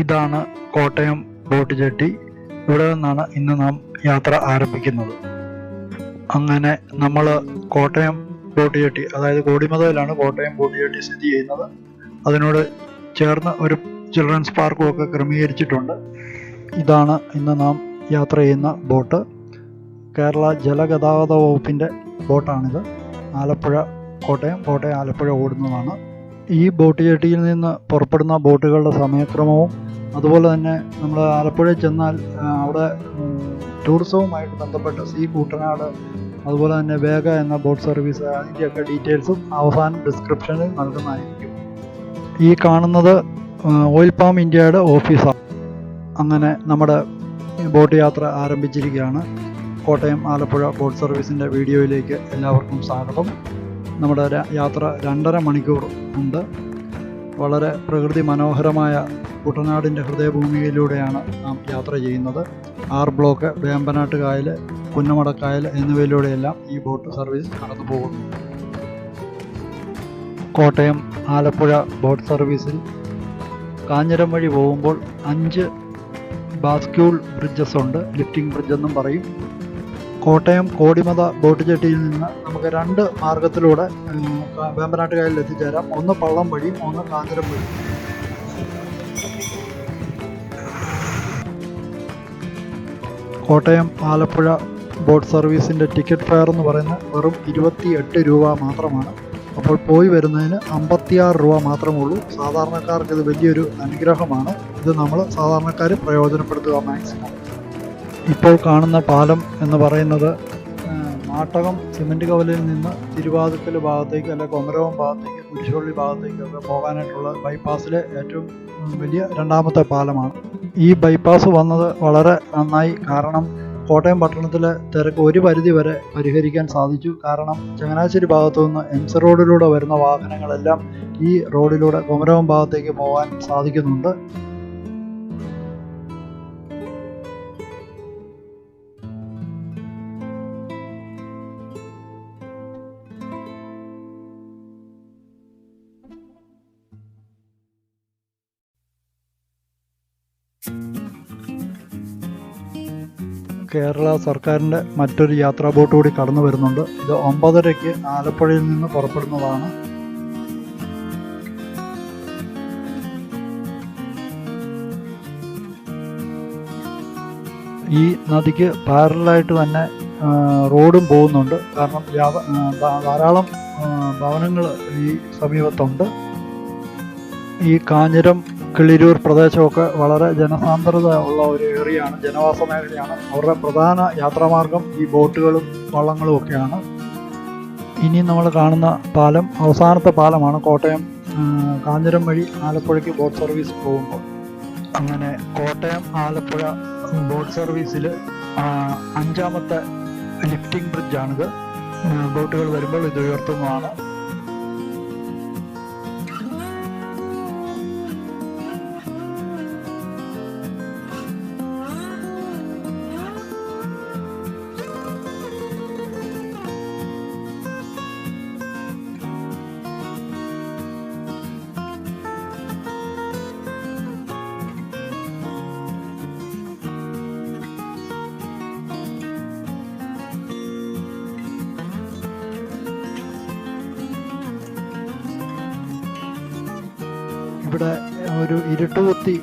ഇതാണ് Kottayam boat jetty. ഇവിടെ നിന്നാണ് ഇന്ന് നാം യാത്ര ആരംഭിക്കുന്നത്. അങ്ങനെ നമ്മൾ കോട്ടയം ബോട്ട് ജെട്ടി, അതായത് കോടിമതയിലാണ് കോട്ടയം ബോട്ട് ജെട്ടി സ്ഥിതി ചെയ്യുന്നത്. അതിനോട് ചേർന്ന് ഒരു ചിൽഡ്രൻസ് പാർക്കും ഒക്കെ ക്രമീകരിച്ചിട്ടുണ്ട്. ഇതാണ് ഇന്ന് നാം യാത്ര ചെയ്യുന്ന ബോട്ട്. കേരള ജലഗതാഗത വകുപ്പിൻ്റെ ബോട്ടാണിത്. ആലപ്പുഴ കോട്ടയം ആലപ്പുഴ ഓടുന്നതാണ്. ഈ ബോട്ട് ജെട്ടിയിൽ നിന്ന് പുറപ്പെടുന്ന ബോട്ടുകളുടെ സമയക്രമവും അതുപോലെ തന്നെ നമ്മൾ ആലപ്പുഴയിൽ ചെന്നാൽ അവിടെ ടൂറിസവുമായിട്ട് ബന്ധപ്പെട്ട് കുട്ടനാട് അതുപോലെ തന്നെ വേഗ എന്ന ബോട്ട് സർവീസ്, അതിൻ്റെയൊക്കെ ഡീറ്റെയിൽസും അവസാനം ഡിസ്ക്രിപ്ഷനിൽ നൽകുന്നതായിരിക്കും. ഈ കാണുന്നത് ഓയിൽ പാം ഇന്ത്യയുടെ ഓഫീസാണ്. അങ്ങനെ നമ്മുടെ ബോട്ട് യാത്ര ആരംഭിച്ചിരിക്കുകയാണ്. കോട്ടയം ആലപ്പുഴ ബോട്ട് സർവീസിൻ്റെ വീഡിയോയിലേക്ക് എല്ലാവർക്കും സ്വാഗതം. നമ്മുടെ യാത്ര 2.5 മണിക്കൂർ ഉണ്ട്. വളരെ പ്രകൃതി മനോഹരമായ കുട്ടനാടിൻ്റെ ഹൃദയഭൂമിയിലൂടെയാണ് നാം യാത്ര ചെയ്യുന്നത്. 6 ബ്ലോക്ക്, വേമ്പനാട്ട് കായൽ, പുന്നമട കായൽ എന്നിവയിലൂടെയെല്ലാം ഈ ബോട്ട് സർവീസ് കടന്നു പോകുന്നു. കോട്ടയം ആലപ്പുഴ ബോട്ട് സർവീസിൽ കാഞ്ഞിരം വഴി പോകുമ്പോൾ 5 ബാസ്ക്യൂൾ ബ്രിഡ്ജസ് ഉണ്ട്. ലിഫ്റ്റിംഗ് ബ്രിഡ്ജ് എന്നും പറയും. കോട്ടയം കോടിമത ബോട്ട് ജെട്ടിയിൽ നിന്ന് നമുക്ക് 2 മാർഗത്തിലൂടെ വേമ്പനാട്ട് കായലിൽ എത്തിച്ചേരാം. ഒന്ന് പള്ളം വഴിയും ഒന്ന് കാഞ്ഞിരം വഴിയും. കോട്ടയം ആലപ്പുഴ ബോട്ട് സർവീസിൻ്റെ ടിക്കറ്റ് ഫെയർ എന്ന് പറയുന്നത് വെറും 28 രൂപ മാത്രമാണ്. അപ്പോൾ പോയി വരുന്നതിന് 56 രൂപ മാത്രമേ ഉള്ളൂ. സാധാരണക്കാർക്ക് ഇത് വലിയൊരു അനുഗ്രഹമാണ്. ഇത് നമ്മൾ സാധാരണക്കാർ പ്രയോജനപ്പെടുത്തുക മാക്സിമം. ഇപ്പോൾ കാണുന്ന പാലം എന്ന് പറയുന്നത് നാട്ടകം സിമൻറ്റ് കവലയിൽ നിന്ന് തിരുവാതുക്കൽ ഭാഗത്തേക്ക്, അല്ലെങ്കിൽ കൊമരകം ഭാഗത്തേക്ക്, കുരിശുപള്ളി ഭാഗത്തേക്കൊക്കെ പോകാനായിട്ടുള്ള ബൈപ്പാസിലെ ഏറ്റവും വലിയ 2ാമത്തെ പാലമാണ്. ഈ ബൈപ്പാസ് വന്നത് വളരെ നന്നായി. കാരണം കോട്ടയം പട്ടണത്തിലെ തിരക്ക് ഒരു പരിധി വരെ പരിഹരിക്കാൻ സാധിച്ചു. കാരണം ചങ്ങനാശ്ശേരി ഭാഗത്തു നിന്ന് എംസ് റോഡിലൂടെ വരുന്ന വാഹനങ്ങളെല്ലാം ഈ റോഡിലൂടെ കൊമരകം ഭാഗത്തേക്ക് പോകാൻ സാധിക്കുന്നുണ്ട്. കേരള സർക്കാരിൻ്റെ മറ്റൊരു യാത്രാ ബോട്ട് കൂടി കടന്നു വരുന്നുണ്ട്. ഇത് 9:30-ക്ക് ആലപ്പുഴയിൽ നിന്ന് പുറപ്പെടുന്നതാണ്. ഈ നദിക്ക് പാരലായിട്ട് തന്നെ റോഡും പോകുന്നുണ്ട്. കാരണം ധാരാളം ഭവനങ്ങൾ ഈ സമീപത്തുണ്ട്. ഈ കാഞ്ഞിരം കിളിരൂർ പ്രദേശമൊക്കെ വളരെ ജനസാന്ദ്രത ഉള്ള ഒരു ഏരിയയാണ്, ജനവാസ മേഖലയാണ്. അവരുടെ പ്രധാന യാത്രാമാർഗം ഈ ബോട്ടുകളും വള്ളങ്ങളും ഒക്കെയാണ്. ഇനി നമ്മൾ കാണുന്ന പാലം അവസാനത്തെ പാലമാണ് കോട്ടയം കാഞ്ഞിരം വഴി ആലപ്പുഴയ്ക്ക് ബോട്ട് സർവീസ് പോകുമ്പോൾ. അങ്ങനെ കോട്ടയം ആലപ്പുഴ ബോട്ട് സർവീസിൽ 5ാമത്തെ ലിഫ്റ്റിംഗ് ബ്രിഡ്ജാണിത്. ബോട്ടുകൾ വരുമ്പോൾ ഇത് ഉയർത്തുന്നതാണ്. ഇവിടെ ഒരു ഇരുട്ടുകുത്തി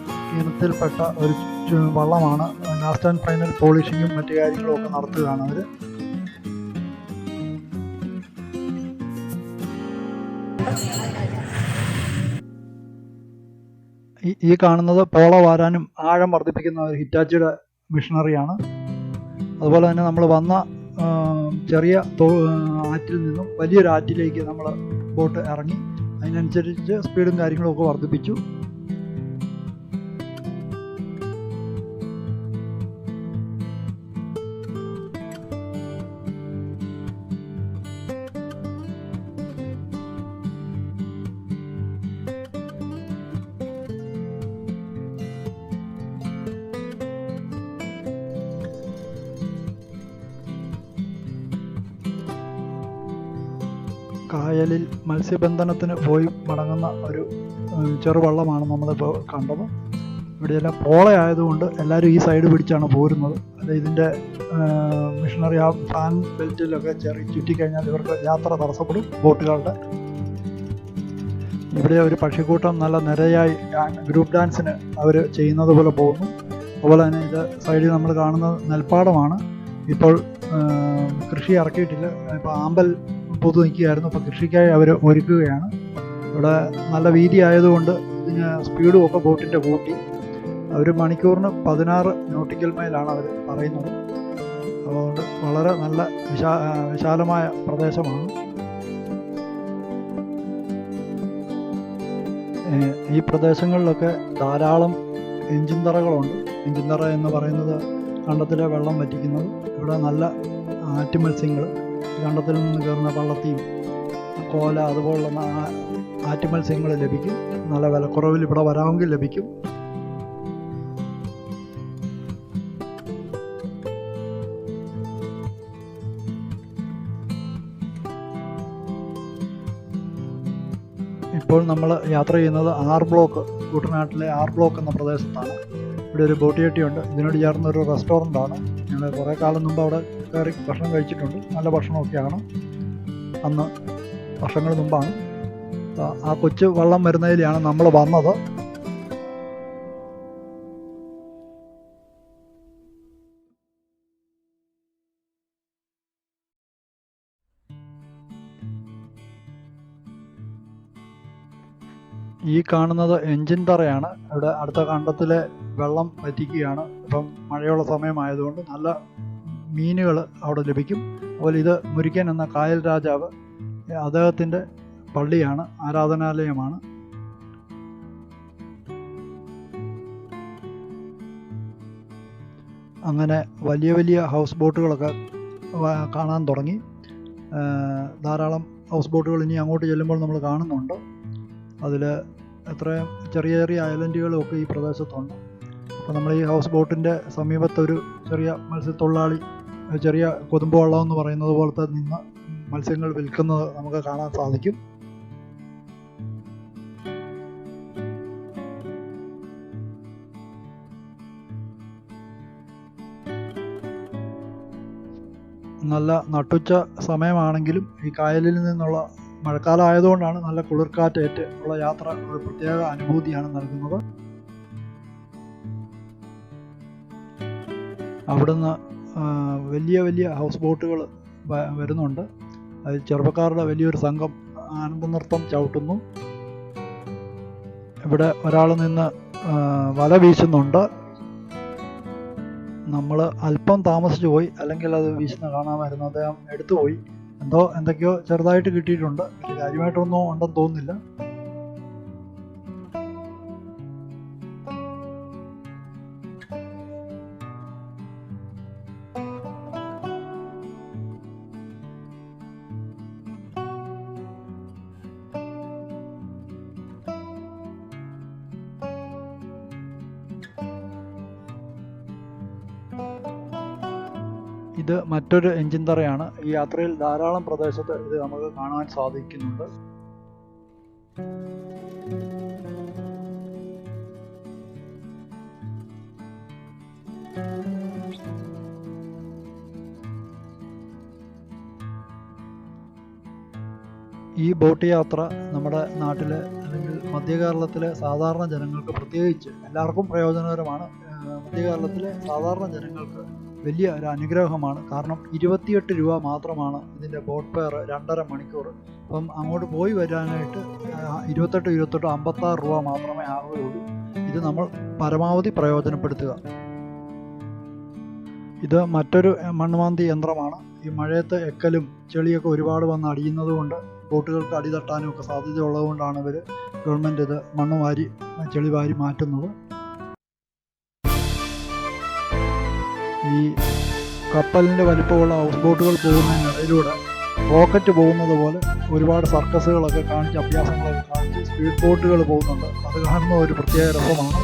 ഇനത്തിൽപ്പെട്ട ഒരു വള്ളമാണ്. ലാസ്റ്റ് ആൻഡ് ഫൈനൽ പോളിഷിങ്ങും മറ്റു കാര്യങ്ങളും ഒക്കെ നടത്തുകയാണ് അവർ. ഈ കാണുന്നത് പോള വാരാനും ആഴം വർദ്ധിപ്പിക്കുന്ന ഒരു ഹിറ്റാച്ചിയുടെ മിഷനറിയാണ്. അതുപോലെ തന്നെ നമ്മൾ വന്ന ചെറിയ ആറ്റിൽ നിന്നും വലിയൊരു ആറ്റിലേക്ക് നമ്മൾ ബോട്ട് ഇറങ്ങി. അതിനനുസരിച്ച് സ്പീഡും കാര്യങ്ങളും ഒക്കെ വർദ്ധിപ്പിച്ചു. കായലിൽ മത്സ്യബന്ധനത്തിന് പോയി മടങ്ങുന്ന ഒരു ചെറുവള്ളമാണ് നമ്മളിപ്പോൾ കണ്ടത്. ഇവിടെയെല്ലാം പോള ആയതുകൊണ്ട് എല്ലാവരും ഈ സൈഡ് പിടിച്ചാണ് പോരുന്നത്. അല്ല ഇതിൻ്റെ മിഷനറി ആ ഫാൻ ബെൽറ്റിലൊക്കെ ചുറ്റിക്കഴിഞ്ഞാൽ ഇവർക്ക് യാത്ര തടസ്സപ്പെടും ബോട്ടുകളുടെ. ഇവിടെ ഒരു പക്ഷിക്കൂട്ടം നല്ല നിരയായി ഗ്രൂപ്പ് ഡാൻസിന് അവർ ചെയ്യുന്നത് പോലെ പോകുന്നു. അതുപോലെ തന്നെ ഇത് സൈഡിൽ നമ്മൾ കാണുന്നത് നെൽപ്പാടമാണ്. ഇപ്പോൾ കൃഷി ഇറക്കിയിട്ടില്ല. ഇപ്പോൾ ആമ്പൽ പൂത്ത് നിൽക്കുകയായിരുന്നു. ഇപ്പോൾ കൃഷിക്കായി അവർ ഒരുക്കുകയാണ്. ഇവിടെ നല്ല വീതി ആയതുകൊണ്ട് ഇതിന് സ്പീഡും ഒക്കെ ബോട്ടിൻ്റെ കൂട്ടി. അവർ മണിക്കൂറിന് 16 നോട്ടിക്കൽ മൈലാണ് അവർ പറയുന്നത്. അതുകൊണ്ട് വളരെ നല്ല വിശാലമായ പ്രദേശമാണ്. ഈ പ്രദേശങ്ങളിലൊക്കെ ധാരാളം എഞ്ചിൻ തറകളുണ്ട്. എഞ്ചിൻ തറ എന്ന് പറയുന്നത് കണ്ടത്തിലെ വെള്ളം വറ്റിക്കുന്നത്. ഇവിടെ നല്ല ആറ്റുമത്സ്യങ്ങൾ കണ്ടത്തിൽ നിന്ന് കയറുന്ന വള്ളത്തിയും കോല അതുപോലുള്ള ആറ്റുമത്സ്യങ്ങൾ ലഭിക്കും. നല്ല വിലക്കുറവിൽ ഇവിടെ വരാമെങ്കിൽ ലഭിക്കും. ഇപ്പോൾ നമ്മൾ യാത്ര ചെയ്യുന്നത് R ബ്ലോക്ക്, കുട്ടനാട്ടിലെ R ബ്ലോക്ക് എന്ന പ്രദേശത്താണ്. ഇവിടെ ഒരു ബോട്ട് ജെട്ടിയുണ്ട്. ഇതിനോട് ചേർന്ന ഒരു റെസ്റ്റോറൻ്റാണ്. ഞങ്ങൾ കുറേ കാലം മുമ്പ് അവിടെ കയറി ഭക്ഷണം കഴിച്ചിട്ടുണ്ട്. നല്ല ഭക്ഷണമൊക്കെയാണ്. അന്ന് വർഷങ്ങൾ മുമ്പാണ്. ആ കൊച്ചു വള്ളം വരുന്നതിലാണ് നമ്മൾ വന്നത്. ഈ കാണുന്നത് എഞ്ചിൻ തറയാണ്. ഇവിടെ അടുത്ത കണ്ടത്തിലെ വെള്ളം വറ്റിക്കുകയാണ്. ഇപ്പം മഴയുള്ള സമയമായതുകൊണ്ട് നല്ല മീനുകൾ അവിടെ ലഭിക്കും. അതുപോലെ ഇത് മുരിക്കൻ എന്ന കായൽ രാജാവ്, അദ്ദേഹത്തിൻ്റെ പള്ളിയാണ്, ആരാധനാലയമാണ്. അങ്ങനെ വലിയ വലിയ ഹൗസ് ബോട്ടുകളൊക്കെ കാണാൻ തുടങ്ങി. ധാരാളം ഹൗസ് ബോട്ടുകൾ ഇനി അങ്ങോട്ട് ചെല്ലുമ്പോൾ നമ്മൾ കാണുന്നുണ്ട്. അതിൽ എത്രയും ചെറിയ ചെറിയ ഐലൻഡുകളും ഒക്കെ ഈ പ്രദേശത്തുണ്ട്. അപ്പോൾ നമ്മൾ ഈ ഹൗസ് ബോട്ടിൻ്റെ സമീപത്തൊരു ചെറിയ മത്സ്യത്തൊഴിലാളി ചെറിയ കൊതുമ്പ് വള്ളം എന്ന് പറയുന്നത് പോലത്തെ നിന്ന് മത്സ്യങ്ങൾ വിൽക്കുന്നത് നമുക്ക് കാണാൻ സാധിക്കും. നല്ല നട്ടുച്ച സമയമാണെങ്കിലും ഈ കായലിൽ നിന്നുള്ള മഴക്കാലം ആയതുകൊണ്ടാണ് നല്ല കുളിർക്കാറ്റേറ്റ് ഉള്ള യാത്ര ഒരു പ്രത്യേക അനുഭൂതിയാണ് നൽകുന്നത്. അവിടുന്ന് വലിയ വലിയ ഹൗസ് ബോട്ടുകൾ വരുന്നുണ്ട്. അതിൽ ചെറുപ്പക്കാരുടെ വലിയൊരു സംഘം ആനന്ദനൃത്തം ചവിട്ടുന്നു. ഇവിടെ ഒരാൾ നിന്ന് വല വീശുന്നുണ്ട്. നമ്മൾ അല്പം താമസിച്ചു പോയി, അല്ലെങ്കിൽ അത് വീശുന്ന കാണാമായിരുന്നു. അദ്ദേഹം എടുത്തുപോയി. എന്തൊക്കെയോ ചെറുതായിട്ട് കിട്ടിയിട്ടുണ്ട്. കാര്യമായിട്ടൊന്നും ഉണ്ടെന്ന് തോന്നുന്നില്ല. ഇത് മറ്റൊരു എഞ്ചിൻ തറയാണ്. ഈ യാത്രയിൽ ധാരാളം പ്രദേശത്ത് ഇത് നമുക്ക് കാണാൻ സാധിക്കുന്നുണ്ട്. ഈ ബോട്ട് യാത്ര നമ്മുടെ നാട്ടിലെ അല്ലെങ്കിൽ മധ്യ കേരളത്തിലെ സാധാരണ ജനങ്ങൾക്ക്, പ്രത്യേകിച്ച് എല്ലാവർക്കും പ്രയോജനകരമാണ്. മധ്യ കേരളത്തിലെ സാധാരണ ജനങ്ങൾക്ക് വലിയ ഒരു അനുഗ്രഹമാണ്. കാരണം 28 രൂപ മാത്രമാണ് ഇതിൻ്റെ ബോട്ട് ഫെയർ, 2.5 മണിക്കൂർ. അപ്പം അങ്ങോട്ട് പോയി വരാനായിട്ട് 28 56 രൂപ മാത്രമേ ആവുകയുള്ളൂ. ഇത് നമ്മൾ പരമാവധി പ്രയോജനപ്പെടുത്തുക. ഇത് മറ്റൊരു മണ്ണുമാന്തി യന്ത്രമാണ്. ഈ മഴയത്ത് എക്കലും ചെളിയൊക്കെ ഒരുപാട് വന്ന് അടിയുന്നത് കൊണ്ട് ബോട്ടുകൾക്ക് അടി തട്ടാനും ഒക്കെ സാധ്യതയുള്ളതുകൊണ്ടാണ് ഗവൺമെൻറ് ഇത് ചെളി വാരി മാറ്റുന്നത്. ഈ കപ്പലിൻ്റെ വലിപ്പമുള്ള ഹൗസ് ബോട്ടുകൾ പോകുന്നതിനിടയിലൂടെ റോക്കറ്റ് പോകുന്നത് പോലെ ഒരുപാട് സർക്കസുകളൊക്കെ കാണിച്ച്, അഭ്യാസങ്ങളൊക്കെ കാണിച്ച് സ്പീഡ് ബോട്ടുകൾ പോകുന്നുണ്ട്. അത് കാണുന്ന ഒരു പ്രത്യേക രസമാണ്.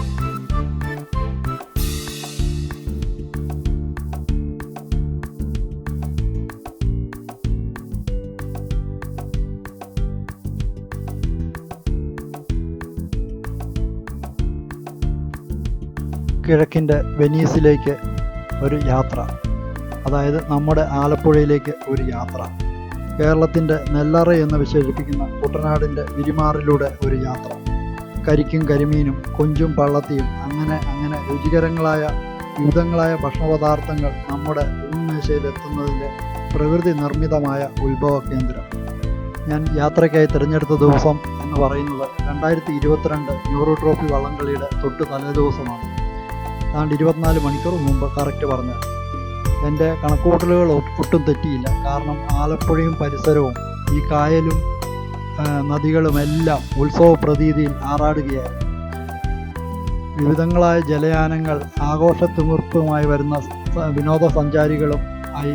കിഴക്കിൻ്റെ വെനീസിലേക്ക് ഒരു യാത്ര, അതായത് നമ്മുടെ ആലപ്പുഴയിലേക്ക് ഒരു യാത്ര, കേരളത്തിൻ്റെ നെല്ലറ എന്ന് വിശേഷിപ്പിക്കുന്ന കുട്ടനാടിൻ്റെ വിരിമാറിലൂടെ ഒരു യാത്ര, കരിക്കും കരിമീനും കൊഞ്ചും പള്ളത്തിയും അങ്ങനെ രുചികരങ്ങളായ വിവിധങ്ങളായ ഭക്ഷണപദാർത്ഥങ്ങൾ നമ്മുടെ ഉന്മേശയിലെത്തുന്നതിൻ്റെ പ്രകൃതി നിർമ്മിതമായ ഉത്ഭവ കേന്ദ്രം. ഞാൻ യാത്രയ്ക്കായി തിരഞ്ഞെടുത്ത ദിവസം എന്ന് പറയുന്നത് 2022 ന്യൂറോ ട്രോഫി വള്ളംകളിയുടെ തൊട്ട് തലേ ദിവസമാണ്. ഏതാണ്ട് 24 മണിക്കൂർ മുമ്പ് കറക്റ്റ് പറഞ്ഞത്. എൻ്റെ കണക്കുകൂട്ടലുകൾ ഒട്ടും തെറ്റിയില്ല. കാരണം ആലപ്പുഴയും പരിസരവും ഈ കായലും നദികളുമെല്ലാം ഉത്സവ പ്രതീതിയിൽ ആറാടുകയായിരുന്നു. വിവിധങ്ങളായ ജലയാനങ്ങൾ ആഘോഷത്തിമിർപ്പുമായി വരുന്ന വിനോദസഞ്ചാരികളും ആയി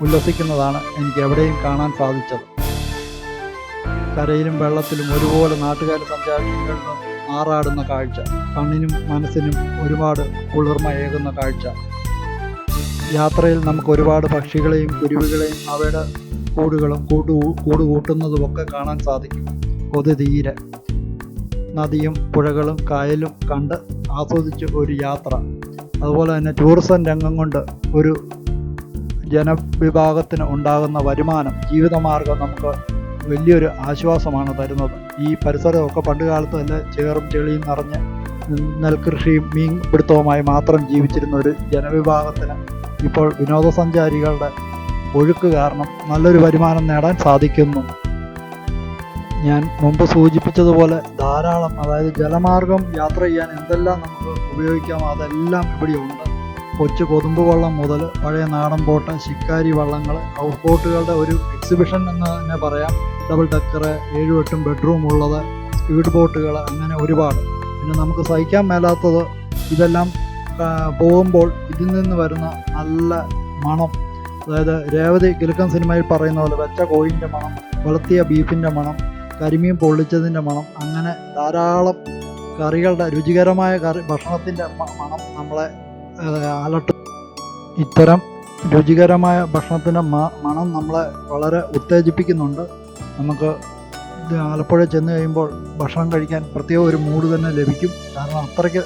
ഉല്ലസിക്കുന്നതാണ് എനിക്ക് എവിടെയും കാണാൻ സാധിച്ചത്. കരയിലും വെള്ളത്തിലും ഒരുപോലെ നാട്ടുകാർ സഞ്ചാരികളിലും ആറാടുന്ന കാഴ്ച കണ്ണിനും മനസ്സിനും ഒരുപാട് കുളിർമയേകുന്ന കാഴ്ച. യാത്രയിൽ നമുക്ക് ഒരുപാട് പക്ഷികളെയും കുരുവികളെയും അവയുടെ കൂട് കൂട്ടുന്നതുമൊക്കെ കാണാൻ സാധിക്കും. കൊതി തീരെ നദിയും പുഴകളും കായലും കണ്ട് ആസ്വദിച്ച് ഒരു യാത്ര. അതുപോലെ തന്നെ ടൂറിസം രംഗം കൊണ്ട് ഒരു ജനവിഭാഗത്തിന് ഉണ്ടാകുന്ന വരുമാനം, ജീവിതമാർഗം നമുക്ക് വലിയൊരു ആശ്വാസമാണ് തരുന്നത്. ഈ പരിസരമൊക്കെ പണ്ട് കാലത്ത് തന്നെ ചേറും ചെളിയും നിറഞ്ഞ് നെൽകൃഷിയും മീൻ പിടുത്തവുമായി മാത്രം ജീവിച്ചിരുന്ന ഒരു ജനവിഭാഗത്തിന് ഇപ്പോൾ വിനോദസഞ്ചാരികളുടെ ഒഴുക്ക് കാരണം നല്ലൊരു വരുമാനം നേടാൻ സാധിക്കുന്നു. ഞാൻ മുമ്പ് സൂചിപ്പിച്ചതുപോലെ ധാരാളം, അതായത് ജലമാർഗം യാത്ര ചെയ്യാൻ എന്തെല്ലാം നമുക്ക് ഉപയോഗിക്കാമോ അതെല്ലാം ഇവിടെയുണ്ട്. കൊച്ചു കൊതുമ്പ് വള്ളം മുതൽ പഴയ നാടൻ ബോട്ട്, ശിക്കാരി വള്ളങ്ങൾ, ഹൗസ് ബോട്ടുകളുടെ ഒരു എക്സിബിഷൻ എന്ന് തന്നെ പറയാം. ഡബിൾ ഡക്കർ, 7-8 ബെഡ്റൂം ഉള്ളത്, സ്പീഡ് ബോട്ടുകൾ, അങ്ങനെ ഒരുപാട്. പിന്നെ നമുക്ക് സഹിക്കാൻ മേലാത്തത് ഇതെല്ലാം പോകുമ്പോൾ ഇതിൽ നിന്ന് വരുന്ന നല്ല മണം, അതായത് രേവതി കിലുക്കൻ സിനിമയിൽ പറയുന്ന പോലെ വെച്ച കോഴിൻ്റെ മണം, വളർത്തിയ ബീഫിൻ്റെ മണം, കരിമീൻ പൊള്ളിച്ചതിൻ്റെ മണം, അങ്ങനെ ധാരാളം കറികളുടെ രുചികരമായ ഭക്ഷണത്തിൻ്റെ മണം നമ്മളെ അലട്ടും. ഇത്തരം രുചികരമായ ഭക്ഷണത്തിൻ്റെ മണം നമ്മളെ വളരെ ഉത്തേജിപ്പിക്കുന്നുണ്ട്. നമുക്ക് ആലപ്പുഴ ചെന്ന് കഴിയുമ്പോൾ ഭക്ഷണം കഴിക്കാൻ പ്രത്യേക ഒരു മൂഡ് തന്നെ ലഭിക്കും. കാരണം അത്രയ്ക്ക്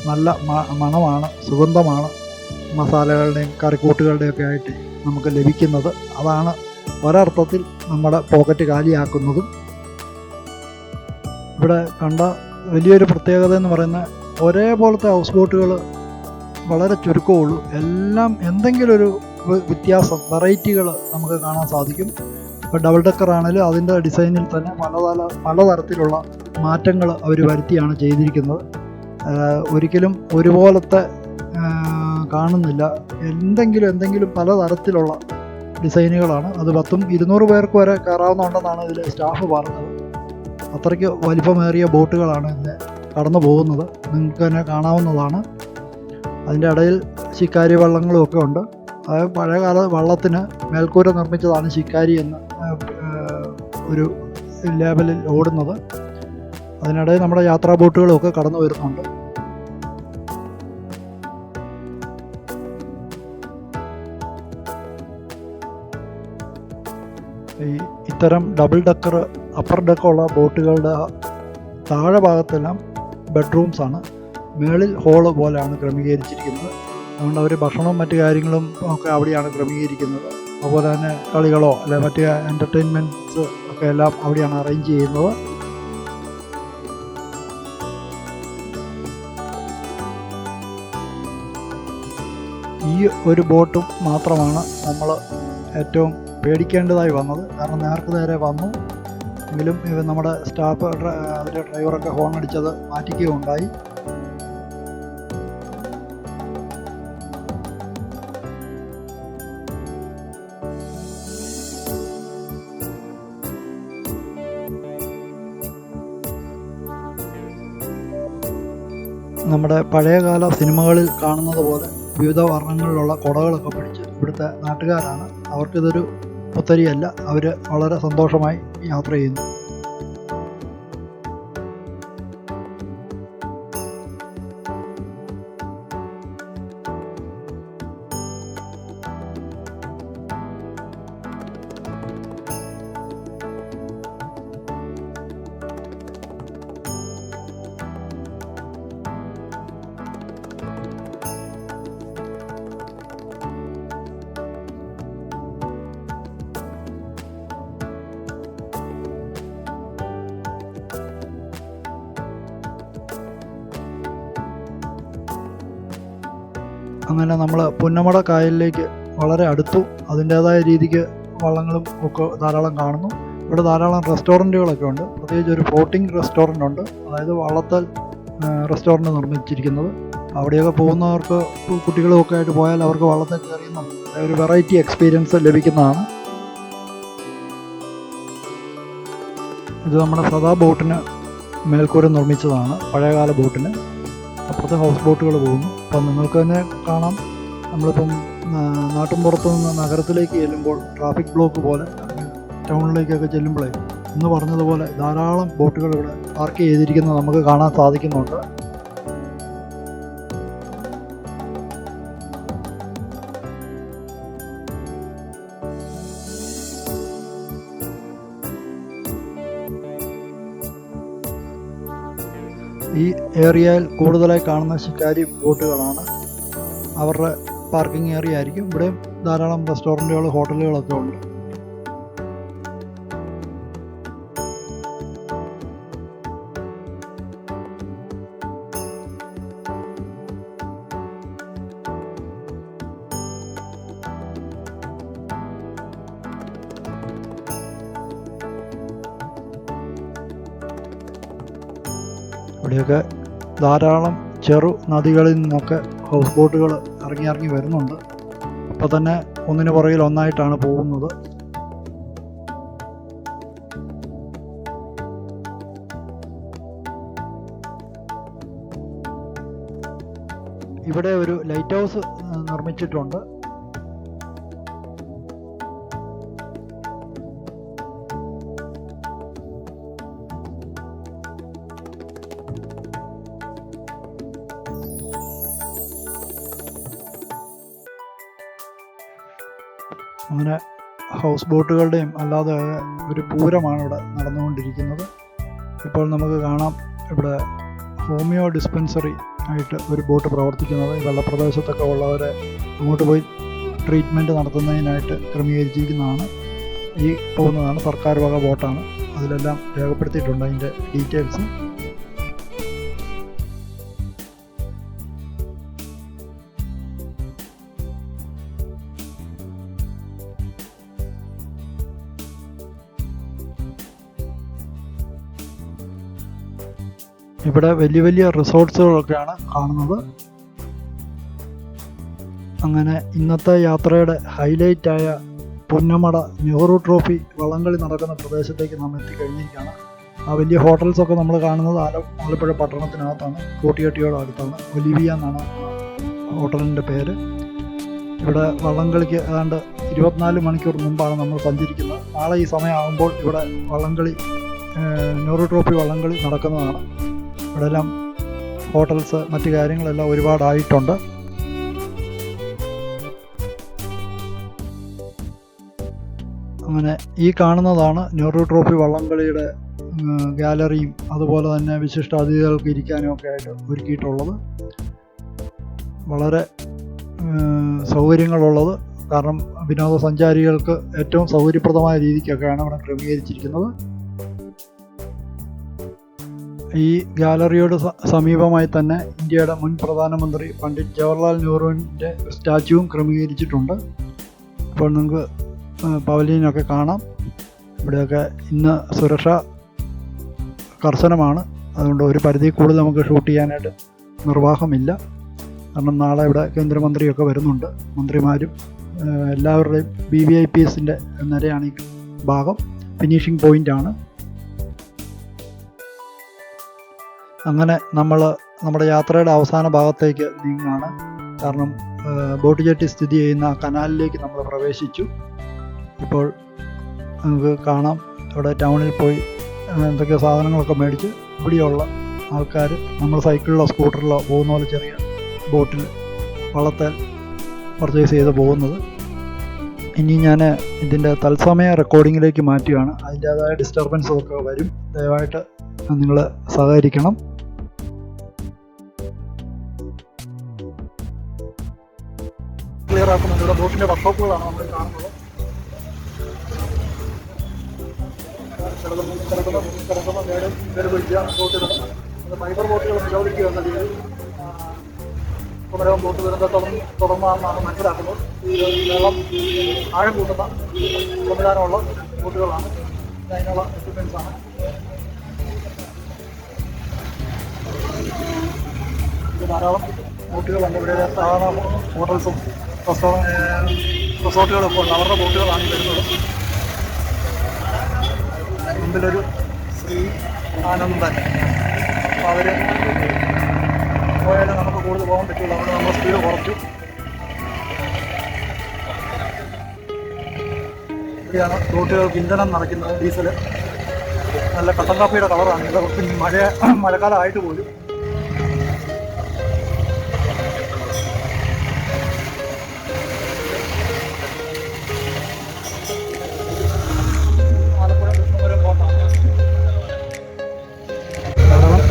നല്ല മണമാണ്, സുഗന്ധമാണ് മസാലകളുടെയും കറിക്കൂട്ടുകളുടെയൊക്കെ ആയിട്ട് നമുക്ക് ലഭിക്കുന്നത്. അതാണ് ഒരർത്ഥത്തിൽ നമ്മുടെ പോക്കറ്റ് കാലിയാക്കുന്നതും. ഇവിടെ കണ്ട വലിയൊരു പ്രത്യേകത എന്ന് പറയുന്നത് ഒരേപോലത്തെ ഹൗസ് ബോട്ടുകൾ വളരെ ചുരുക്കമുള്ളൂ. എല്ലാം എന്തെങ്കിലും ഒരു വ്യത്യാസം, വെറൈറ്റികൾ നമുക്ക് കാണാൻ സാധിക്കും. ഇപ്പോൾ ഡബിൾ ഡക്കർ ആണെങ്കിലും അതിൻ്റെ ഡിസൈനിൽ തന്നെ പലതരത്തിലുള്ള മാറ്റങ്ങൾ അവർ വരുത്തിയാണ് ചെയ്തിരിക്കുന്നത്. ഒരിക്കലും ഒരുപോലത്തെ കാണുന്നില്ല. എന്തെങ്കിലും പലതരത്തിലുള്ള ഡിസൈനുകളാണ്. അത് 100-200 പേർക്ക് വരെ കയറാവുന്നതുണ്ടെന്നാണ് ഇതിൽ സ്റ്റാഫ് പറഞ്ഞത്. അത്രയ്ക്ക് വലിപ്പമേറിയ ബോട്ടുകളാണ് ഇതിൽ കടന്നു പോകുന്നത്. നിങ്ങൾക്ക് തന്നെ കാണാവുന്നതാണ്. അതിൻ്റെ ഇടയിൽ ശിക്കാരി വള്ളങ്ങളും ഒക്കെ ഉണ്ട്. അതായത് പഴയകാല വള്ളത്തിന് മേൽക്കൂര നിർമ്മിച്ചതാണ് ശിക്കാരി എന്ന് ഒരു ലേബലിൽ ഓടുന്നത്. അതിനിടയിൽ നമ്മുടെ യാത്രാ ബോട്ടുകളൊക്കെ കടന്നു വരുന്നുണ്ട്. ഇത്തരം ഡബിൾ ഡക്കർ, അപ്പർ ഡെക്കുള്ള ബോട്ടുകളുടെ താഴെ ഭാഗത്തെല്ലാം ബെഡ്റൂംസാണ്. മേളിൽ ഹോള് പോലെയാണ് ക്രമീകരിച്ചിരിക്കുന്നത്. അതുകൊണ്ട് അവർ ഭക്ഷണവും മറ്റു കാര്യങ്ങളും ഒക്കെ അവിടെയാണ് ക്രമീകരിക്കുന്നത്. അതുപോലെ തന്നെ കളികളോ അല്ലെ മറ്റ് എൻ്റർടൈൻമെൻറ്റ്സ് ഒക്കെ എല്ലാം അവിടെയാണ് അറേഞ്ച് ചെയ്യുന്നത്. ഈ ഒരു ബോട്ടും മാത്രമാണ് നമ്മൾ ഏറ്റവും പേടിക്കേണ്ടതായി വന്നത്. കാരണം നേർക്ക് നേരെ വന്നു എങ്കിലും നമ്മുടെ സ്റ്റാഫ് അവരുടെ ഡ്രൈവറൊക്കെ ഹോൺ അടിച്ചത് മാറ്റിക്കുകയുണ്ടായി. നമ്മുടെ പഴയകാല സിനിമകളിൽ കാണുന്നത് പോലെ വിവിധ വർണ്ണങ്ങളിലുള്ള കുടകളൊക്കെ പിടിച്ച് ഇവിടുത്തെ നാട്ടുകാരാണ്. അവർക്കിതൊരു പുത്തരിയല്ല. അവർ വളരെ സന്തോഷമായി യാത്ര ചെയ്യുന്നു. അങ്ങനെ നമ്മൾ പുന്നമട കായലിലേക്ക് വളരെ അടുത്തു. അതിൻ്റേതായ രീതിക്ക് വള്ളങ്ങളും ഒക്കെ ധാരാളം കാണുന്നു. ഇവിടെ ധാരാളം റെസ്റ്റോറൻറ്റുകളൊക്കെ ഉണ്ട്. പ്രത്യേകിച്ച് ഒരു ഫ്ലോട്ടിംഗ് റെസ്റ്റോറൻ്റ് ഉണ്ട്, അതായത് വള്ളത്താൽ റെസ്റ്റോറൻറ്റ് നിർമ്മിച്ചിരിക്കുന്നത്. അവിടെയൊക്കെ പോകുന്നവർക്ക്, കുട്ടികളുമൊക്കെ ആയിട്ട് പോയാൽ അവർക്ക് വള്ളത്തിൽ കയറിയുന്ന ഒരു വെറൈറ്റി എക്സ്പീരിയൻസ് ലഭിക്കുന്നതാണ്. ഇത് നമ്മുടെ സദാ ബോട്ടിന് മേൽക്കൂര നിർമ്മിച്ചതാണ്, പഴയകാല ബോട്ടിന്. അപ്പുറത്തെ ഹൗസ് ബോട്ടുകൾ പോകുന്നു. അപ്പം നിങ്ങൾക്ക് തന്നെ കാണാം, നമ്മളിപ്പം നാട്ടിൻപുറത്ത് നിന്ന് നഗരത്തിലേക്ക് ചെല്ലുമ്പോൾ ട്രാഫിക് ബ്ലോക്ക് പോലെ ടൗണിലേക്കൊക്കെ ചെല്ലുമ്പോഴേ എന്ന് പറഞ്ഞതുപോലെ ധാരാളം ബോട്ടുകൾ ഇവിടെ പാർക്ക് ചെയ്തിരിക്കുന്നത് നമുക്ക് കാണാൻ സാധിക്കുന്നുണ്ട്. ഈ ഏരിയയിൽ കൂടുതലായി കാണുന്ന ശിക്കാരി ബോട്ടുകളാണ്. അവരുടെ പാർക്കിംഗ് ഏരിയ ആയിരിക്കും. ഇവിടെ ധാരാളം റെസ്റ്റോറൻറ്റുകൾ, ഹോട്ടലുകളൊക്കെ ഉണ്ട്. ഇവിടെയൊക്കെ ധാരാളം ചെറു നദികളിൽ നിന്നൊക്കെ ഹൗസ് ബോട്ടുകൾ ഇറങ്ങി വരുന്നുണ്ട്. ഇപ്പോൾ തന്നെ ഒന്നിനു പുറകിൽ ഒന്നായിട്ടാണ് പോകുന്നത്. ഇവിടെ ഒരു ലൈറ്റ് ഹൗസ് നിർമ്മിച്ചിട്ടുണ്ട്. അങ്ങനെ ഹൗസ് ബോട്ടുകളുടെയും അല്ലാതെ ഒരു പൂരമാണ് ഇവിടെ നടന്നുകൊണ്ടിരിക്കുന്നത്. ഇപ്പോൾ നമുക്ക് കാണാം, ഇവിടെ ഹോമിയോ ഡിസ്പെൻസറി ആയിട്ട് ഒരു ബോട്ട് പ്രവർത്തിക്കുന്നത്. വെള്ളപ്രദേശത്തൊക്കെ ഉള്ളവരെ അങ്ങോട്ട് പോയി ട്രീറ്റ്മെൻറ്റ് നടത്തുന്നതിനായിട്ട് ക്രമീകരിച്ചിരിക്കുന്നതാണ്. ഈ പോകുന്നതാണ് സർക്കാർ വക ബോട്ടാണ്. അതിലെല്ലാം രേഖപ്പെടുത്തിയിട്ടുണ്ട് അതിൻ്റെ ഡീറ്റെയിൽസ്. ഇവിടെ വലിയ വലിയ റിസോർട്ട്സുകളൊക്കെയാണ് കാണുന്നത്. അങ്ങനെ ഇന്നത്തെ യാത്രയുടെ ഹൈലൈറ്റായ പുന്നമട നെഹ്റു ട്രോഫി വള്ളംകളി നടക്കുന്ന പ്രദേശത്തേക്ക് നാം എത്തിക്കഴിഞ്ഞിരിക്കുകയാണ്. ആ വലിയ ഹോട്ടൽസൊക്കെ നമ്മൾ കാണുന്നത് ആലപ്പുഴ പട്ടണത്തിനകത്താണ്, കോട്ടിയട്ടിയോട് അടുത്താണ്. ഒലിവിയ എന്നാണ് ഹോട്ടലിൻ്റെ പേര്. ഇവിടെ വള്ളംകളിക്ക് ഏതാണ്ട് 24 മണിക്കൂർ മുമ്പാണ് നമ്മൾ സഞ്ചരിക്കുന്നത്. നാളെ ഈ സമയമാകുമ്പോൾ ഇവിടെ വള്ളംകളി, നെഹ്റു ട്രോഫി വള്ളംകളി നടക്കുന്നതാണ്. ഇവിടെല്ലാം ഹോട്ടൽസ്, മറ്റു കാര്യങ്ങളെല്ലാം ഒരുപാടായിട്ടുണ്ട്. അങ്ങനെ ഈ കാണുന്നതാണ് നെഹ്റു ട്രോഫി വള്ളംകളിയുടെ ഗാലറിയും അതുപോലെ തന്നെ വിശിഷ്ട അതിഥികൾക്ക് ഇരിക്കാനും ഒക്കെ ആയിട്ട് ഒരുക്കിയിട്ടുള്ളത്. വളരെ സൗകര്യങ്ങളുള്ളത്, കാരണം വിനോദസഞ്ചാരികൾക്ക് ഏറ്റവും സൗകര്യപ്രദമായ രീതിക്കൊക്കെയാണ് ഇവിടെ ക്രമീകരിച്ചിരിക്കുന്നത്. ഈ ഗാലറിയോട് സമീപമായി തന്നെ ഇന്ത്യയുടെ മുൻ പ്രധാനമന്ത്രി പണ്ഡിറ്റ് ജവഹർലാൽ നെഹ്റുവിൻ്റെ സ്റ്റാച്യുവും ക്രമീകരിച്ചിട്ടുണ്ട്. ഇപ്പോൾ നിങ്ങൾക്ക് പവലിയനൊക്കെ കാണാം. ഇവിടെയൊക്കെ ഇന്ന് സുരക്ഷ കർശനമാണ്. അതുകൊണ്ട് ഒരു പരിധി കൂടുതൽ നമുക്ക് ഷൂട്ട് ചെയ്യാനായിട്ട് നിർവാഹമില്ല. കാരണം നാളെ ഇവിടെ കേന്ദ്രമന്ത്രിയൊക്കെ വരുന്നുണ്ട്, മന്ത്രിമാരും എല്ലാവരുടെയും VVIPസിൻ്റെ നിരയാണ് ഈ ഭാഗം. ഫിനിഷിംഗ് പോയിൻ്റാണ്. അങ്ങനെ നമ്മൾ നമ്മുടെ യാത്രയുടെ അവസാന ഭാഗത്തേക്ക് നീങ്ങുകയാണ്. കാരണം ബോട്ട് ജെട്ടി സ്ഥിതി ചെയ്യുന്ന കനാലിലേക്ക് നമ്മൾ പ്രവേശിച്ചു. ഇപ്പോൾ നമുക്ക് കാണാം, ഇവിടെ ടൗണിൽ പോയി എന്തൊക്കെയോ സാധനങ്ങളൊക്കെ മേടിച്ച് ഇവിടെയുള്ള ആൾക്കാർ നമ്മൾ സൈക്കിളിലോ സ്കൂട്ടറിലോ പോകുന്ന പോലെ ചെറിയ ബോട്ടിൽ വള്ളത്തേൽ പർച്ചേസ് ചെയ്ത് പോകുന്നത്. ഇനി ഞാൻ ഇതിൻ്റെ തത്സമയ റെക്കോർഡിങ്ങിലേക്ക് മാറ്റുകയാണ്. അതിൻ്റേതായ ഡിസ്റ്റർബൻസൊക്കെ വരും. ദയവായിട്ട് നിങ്ങൾ സഹകരിക്കണം. ക്ലിയർ ആക്കുന്നുണ്ട്. ഇവിടെ ബോട്ടിൻ്റെ വർക്ക്ഷോപ്പുകളാണ് നമ്മൾ കാണുന്നത്. കിടക്കുന്ന മേട് പിടിക്കുക ബോട്ടുകൾ, ഫൈബർ ബോട്ടുകൾ നിരോധിക്കുക എന്ന രീതിയിൽ കുമരകം ബോട്ട് തുടർന്നാണെന്നാണ് മനസ്സിലാക്കുന്നത്. വെള്ളം ആഴം കൂട്ടുന്ന സംവിധാനമുള്ള ബോട്ടുകളാണ്. അതിനുള്ള എക്യുപ്മെൻറ്റ്സാണ്. ഇത് ധാരാളം ബോട്ടുകളുണ്ട്. ഇവിടെ സാധാരണ ഹോട്ടൽസും റിസോർട്ടുകളൊക്കെ ഉണ്ട്. അവരുടെ ബോട്ടുകളാണ് വരുന്നത്. മുമ്പിലൊരു ശ്രീ ആനന്ദൻ. അപ്പോൾ അവർ പോയാലും നമുക്ക് കൂടുതൽ പോകാൻ പറ്റില്ല. അവിടെ നമ്മൾ സ്പീഡ് കുറച്ചു. ഇവിടെയാണ് ബോട്ടുകൾക്ക് ഇന്ധനം നിറയ്ക്കുന്നത്. ഡീസൽ നല്ല കട്ടൻ കാപ്പിയുടെ കളറാണ്. ഇത് കുറച്ച് മഴക്കാലമായിട്ട് പോലും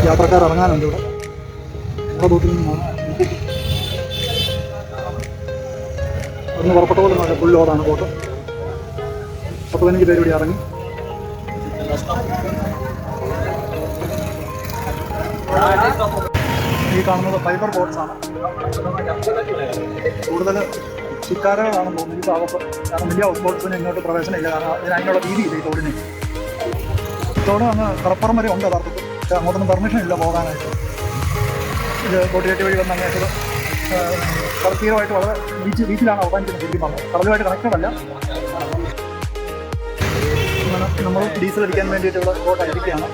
യാത്രക്കാർ ഇറങ്ങാനുണ്ട്. ഇവിടെ നമ്മുടെ ബോട്ടിൽ നിന്നാണ് ഒന്ന് പുറപ്പെട്ട പോലും നല്ല ഫുൾ ലോഡാണ് ബോട്ട്. 10-15 പേര് ഇവിടെ ഇറങ്ങി. ഈ കാണുന്നത് ഫൈബർ ബോട്ട്സാണ്. കൂടുതൽ ചിക്കാരകളാണെന്ന് തോന്നുന്നു ഈ ഭാഗത്ത്. കാരണം വലിയ ഹൗസ് ബോട്ട്സിന് ഇങ്ങോട്ട് പ്രവേശനമില്ല. കാരണം അതിനുള്ള വീതിയില്ല ഈ തോടിന്. തോട് അങ്ങ് കടപ്പുറം വരെ ഉണ്ട് യഥാർത്ഥത്തിൽ. പക്ഷെ അങ്ങോട്ടൊന്നും പെർമിഷൻ ഇല്ല പോകാനായിട്ട്. ഇത് ബോട്ടുകെട്ടി വഴി വന്ന് അങ്ങേറ്റത് കടത്തീരമായിട്ട് വളരെ ബീച്ചിലാണ് അവസാനിക്കുന്നത്. ശരിക്കും പറഞ്ഞത് കടലുമായിട്ട് കണക്റ്റഡ് അല്ല. നമ്മൾ ഡീസൽ അടിക്കാൻ വേണ്ടിയിട്ട് ഇവിടെ ബോട്ട് അടിക്കുകയാണ്.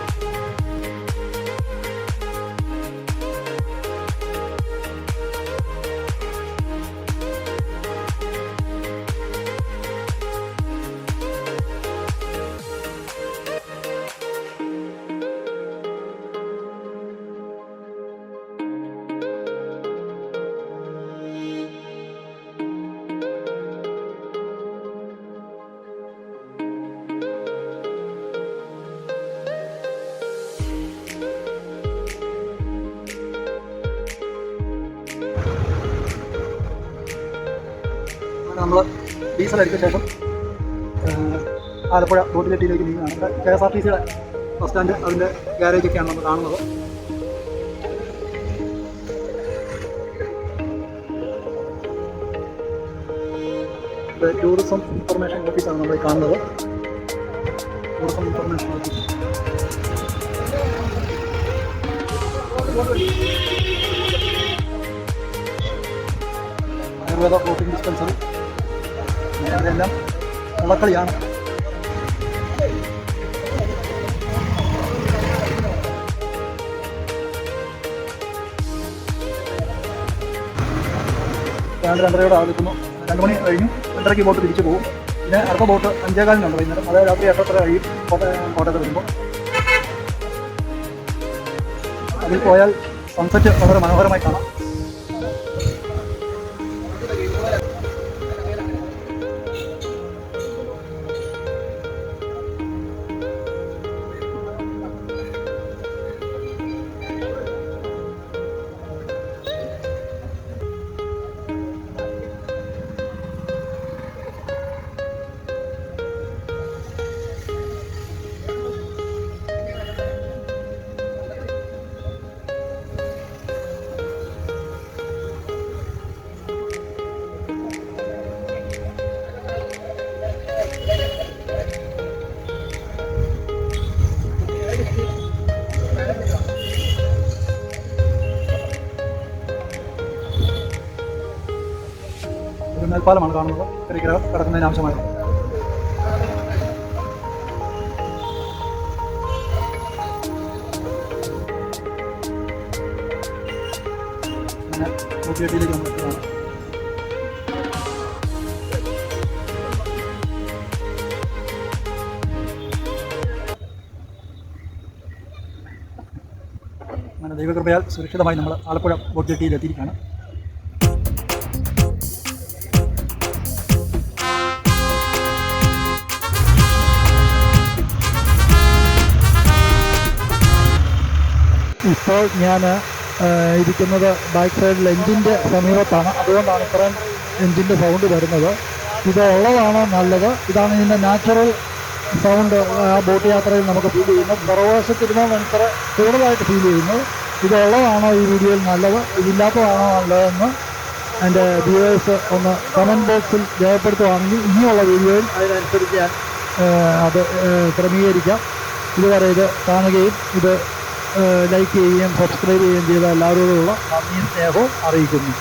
നമ്മൾ ഡീസൽ അടിച്ച ശേഷം ആലപ്പുഴ ബോട്ടിലെട്ടിയിലേക്ക് നീങ്ങുകയാണ്. ഇവിടെ KSRTCയുടെ ബസ് സ്റ്റാൻഡ്, അതിൻ്റെ ഗ്യാരേജൊക്കെയാണ് നമ്മൾ കാണുന്നത്. ഇത് ടൂറിസം ഇൻഫർമേഷൻ ഓഫീസാണ് നമ്മൾ കാണുന്നത്. Tourism information office. Ayurveda protein dispensary. ഇതെല്ലാം വള്ളക്കളിയാണ്. രണ്ട് 2:30 ആകുന്നു. 2 മണി കഴിഞ്ഞു. 2:30 ബോട്ട് തിരിച്ചു പോകും. പിന്നെ അടുത്ത ബോട്ട് 5:15 വൈകുന്നേരം. അതായത് രാത്രി 8:30 കഴിയും കോട്ടയത്ത് വരുമ്പോൾ. അതിൽ പോയാൽ സൺസെറ്റ് വളരെ മനോഹരമായി കാണാം. മേൽപ്പാലമാണ് കാണുന്നത്. കരിക്കര കടക്കുന്നതിന് ആവശ്യമായി. അങ്ങനെ ബോട്ടിലേക്ക് നമ്മൾ എത്തുകയാണ്. അങ്ങനെ ദൈവകൃപയാൽ സുരക്ഷിതമായി നമ്മൾ ആലപ്പുഴ ബോട്ട് ജെട്ടിയിൽ എത്തിയിരിക്കുകയാണ്. ഇപ്പോൾ ഞാൻ ഇരിക്കുന്നത് ബാക്ക് സൈഡിൽ എൻജിൻ്റെ സമീപത്താണ്. അതുകൊണ്ടാണ് ഇത്രയും എൻജിൻ്റെ സൗണ്ട് വരുന്നത്. ഇത് ഉള്ളതാണ് നല്ലത്. ഇതാണ് ഇതിൻ്റെ നാച്ചുറൽ സൗണ്ട് ആ ബോട്ട് യാത്രയിൽ നമുക്ക് ഫീൽ ചെയ്യുന്നത്. പുറവശത്തിരുന്നാൽ നമുക്ക് കൂടുതലായിട്ട് ഫീൽ ചെയ്യുന്നത്. ഇതുള്ളതാണോ ഈ വീഡിയോയിൽ നല്ലത്, ഇതില്ലാത്തതാണോ നല്ലതെന്ന് എൻ്റെ വ്യൂവേഴ്സ് ഒന്ന് കമൻറ്റ് ബോക്സിൽ രേഖപ്പെടുത്തുകയാണെങ്കിൽ ഇനിയുള്ള വീഡിയോയിൽ അതിനനുസരിച്ച് ഞാൻ അത് ക്രമീകരിക്കാം. ഇതുവരെ ഇത് കാണുകയും ഇത് ലൈക്ക് ചെയ്യുകയും സബ്സ്ക്രൈബ് ചെയ്യുകയും ചെയ്ത എല്ലാവരോടുമുള്ള നന്ദിയും സ്നേഹവും അറിയിക്കുന്നു.